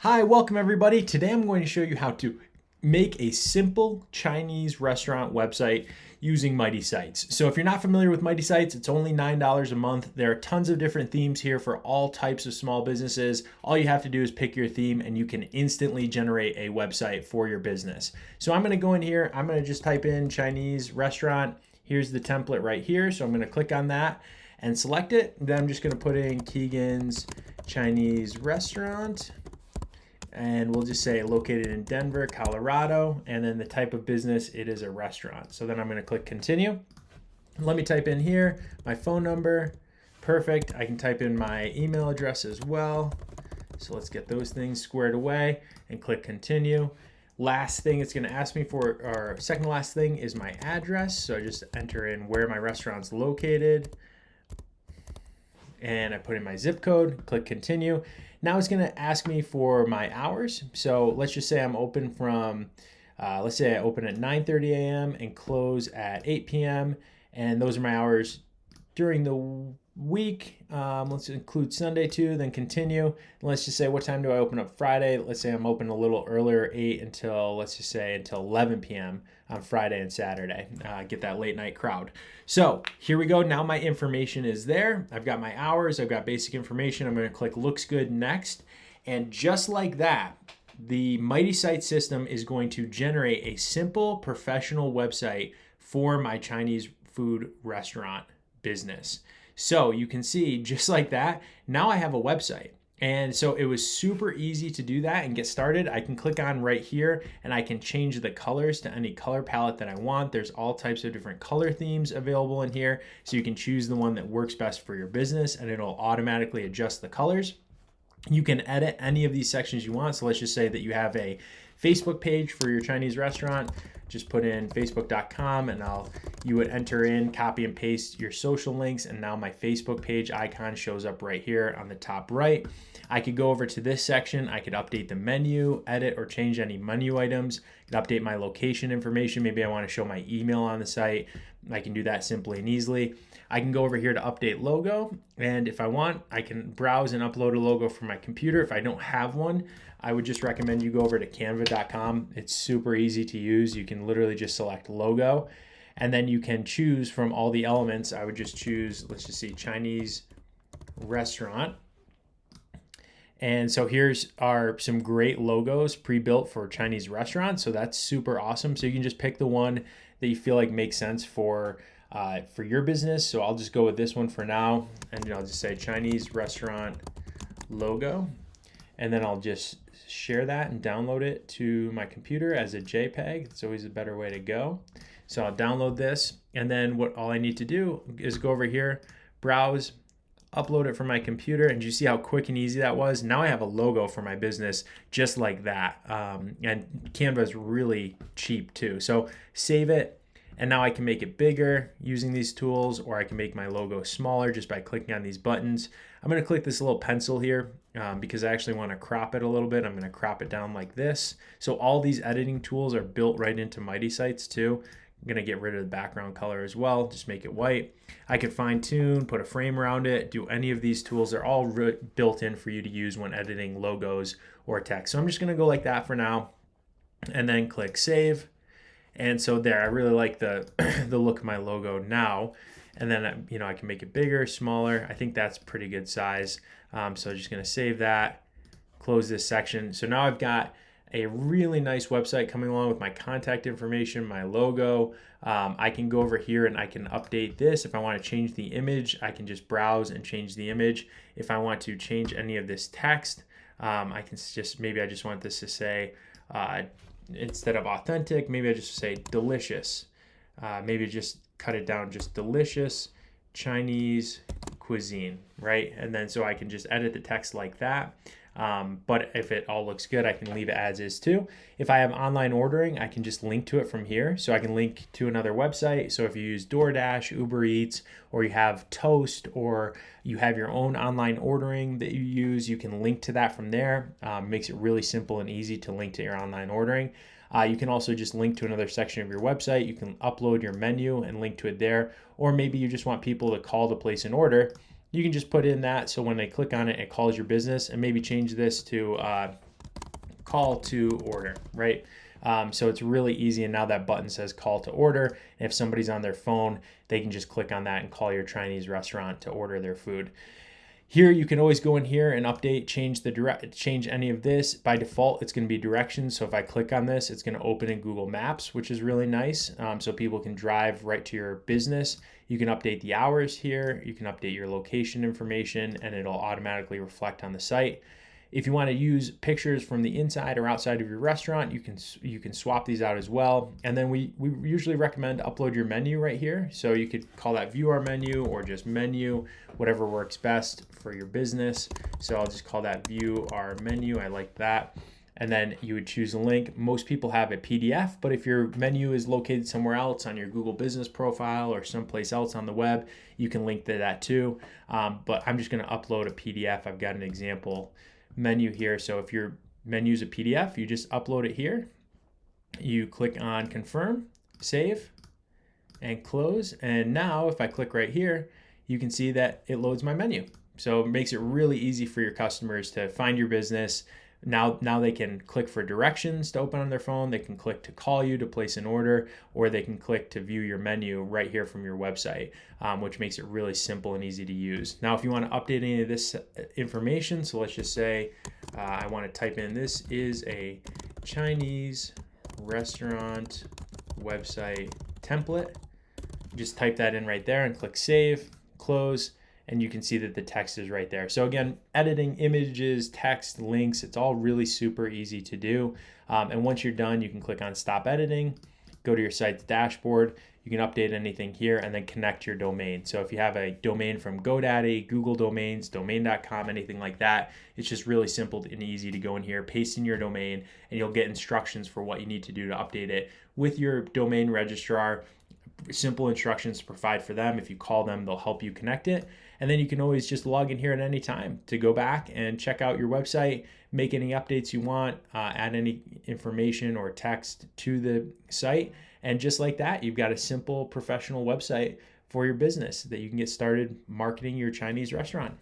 Hi, welcome everybody. Today I'm going to show you how to make a simple Chinese restaurant website using Mighty Sites. So if you're not familiar with Mighty Sites, it's only $9 a month. There are tons of different themes here for all types of small businesses. All you have to do is pick your theme and you can instantly generate a website for your business. So I'm going to go in here. I'm going to just type in Chinese restaurant. Here's the template right here. So I'm going to click on that and select it. Then I'm just going to put in Keegan's Chinese restaurant, and we'll just say located in Denver, Colorado, and then the type of business, it is a restaurant. So then I'm going to click continue. Let me type in here my phone number. Perfect. I can type in my email address as well. So let's get those things squared away and click continue. Last thing it's going to ask me for, or second to last thing, is my address. So I just enter in where my restaurant's located, and I put in my zip code, click continue. Now it's going to ask me for my hours. So let's just say I'm open from, let's say I open at 9:30 a.m. and close at 8 p.m. And those are my hours during the week. Let's include Sunday too, then continue. And let's just say, what time do I open up Friday? Let's say I'm open a little earlier, 8 until, let's just say until 11 p.m. on Friday and Saturday. Get that late night crowd. So here we go. Now my information is there. I've got my hours. I've got basic information. I'm going to click looks good next. And just like that, the Mighty Site system is going to generate a simple professional website for my Chinese food restaurant business. So you can see just like that, now I have a website. And so it was super easy to do that and get started. I can click on right here and I can change the colors to any color palette that I want. There's all types of different color themes available in here. So you can choose the one that works best for your business and it'll automatically adjust the colors. You can edit any of these sections you want. So let's just say that you have a Facebook page for your Chinese restaurant. Just put in facebook.com and you would enter in, copy and paste your social links, and now my Facebook page icon shows up right here on the top right. I could go over to this section. I could update the menu, edit or change any menu items. I could update my location information. Maybe I want to show my email on the site. I can do that simply and easily. I can go over here to update logo, and if I want, I can browse and upload a logo from my computer. If I don't have one, I would just recommend you go over to canva.com. It's super easy to use. You can literally just select logo, and then you can choose from all the elements. I would just choose, let's just see, Chinese restaurant. And so here's some great logos pre-built for Chinese restaurants. So that's super awesome. So you can just pick the one that you feel like makes sense for your business. So I'll just go with this one for now, and I'll just say Chinese restaurant logo, and then I'll just share that and download it to my computer as a JPEG. It's always a better way to go. So I'll download this, and then all I need to do is go over here, browse, upload it from my computer, and you see how quick and easy that was. Now I have a logo for my business just like that. And Canva is really cheap too. So save it. And now I can make it bigger using these tools, or I can make my logo smaller just by clicking on these buttons. I'm going to click this little pencil here because I actually want to crop it a little bit. I'm going to crop it down like this. So all these editing tools are built right into Mighty Sites too. I'm going to get rid of the background color as well, just make it white. I could fine tune, put a frame around it, do any of these tools. They're all built in for you to use when editing logos or text. So I'm just going to go like that for now and then click save. And so there, I really like the the look of my logo now. And then I can make it bigger, smaller. I think that's pretty good size. So I'm just going to save that, close this section. So now I've got a really nice website coming along with my contact information, my logo. I can go over here and I can update this. If I want to change the image, I can just browse and change the image. If I want to change any of this text, I can maybe I just want this to say, instead of authentic, maybe I just say delicious. Maybe just cut it down, just delicious Chinese cuisine, right? And then so I can just edit the text like that. But if it all looks good, I can leave it as is too. If I have online ordering, I can just link to it from here. So I can link to another website. So if you use DoorDash, Uber Eats, or you have Toast, or you have your own online ordering that you use, you can link to that from there. Makes it really simple and easy to link to your online ordering. You can also just link to another section of your website. You can upload your menu and link to it there. Or maybe you just want people to call to place an order. You can just put in that so when they click on it, it calls your business, and maybe change this to call to order, right? So it's really easy. And now that button says call to order. And if somebody's on their phone, they can just click on that and call your Chinese restaurant to order their food. Here, you can always go in here and update, change any of this. By default, it's going to be directions. So if I click on this, it's going to open in Google Maps, which is really nice. So people can drive right to your business. You can update the hours here. You can update your location information, and it'll automatically reflect on the site. If you want to use pictures from the inside or outside of your restaurant, you can swap these out as well. And then we usually recommend upload your menu right here. So you could call that view our menu or just menu, whatever works best for your business. So I'll just call that view our menu. I like that. And then you would choose a link. Most people have a PDF, but if your menu is located somewhere else on your Google business profile or someplace else on the web, you can link to that too. But I'm just going to upload a PDF. I've got an example menu here. So if your menu is a PDF, you just upload it here. You click on confirm, save, and close. And now if I click right here, you can see that it loads my menu. So it makes it really easy for your customers to find your business. Now they can click for directions to open on their phone. They can click to call you to place an order, or they can click to view your menu right here from your website, which makes it really simple and easy to use. Now, if you want to update any of this information, so let's just say I want to type in, this is a Chinese restaurant website template. Just type that in right there and click save, close. And you can see that the text is right there. So again, editing images, text, links, it's all really super easy to do. And once you're done, you can click on stop editing, go to your site's dashboard. You can update anything here and then connect your domain. So if you have a domain from GoDaddy, Google Domains, domain.com, anything like that, it's just really simple and easy to go in here, paste in your domain, and you'll get instructions for what you need to do to update it with your domain registrar. Simple instructions to provide for them. If you call them, they'll help you connect it. And then you can always just log in here at any time to go back and check out your website, make any updates you want, add any information or text to the site. And just like that, you've got a simple professional website for your business that you can get started marketing your Chinese restaurant.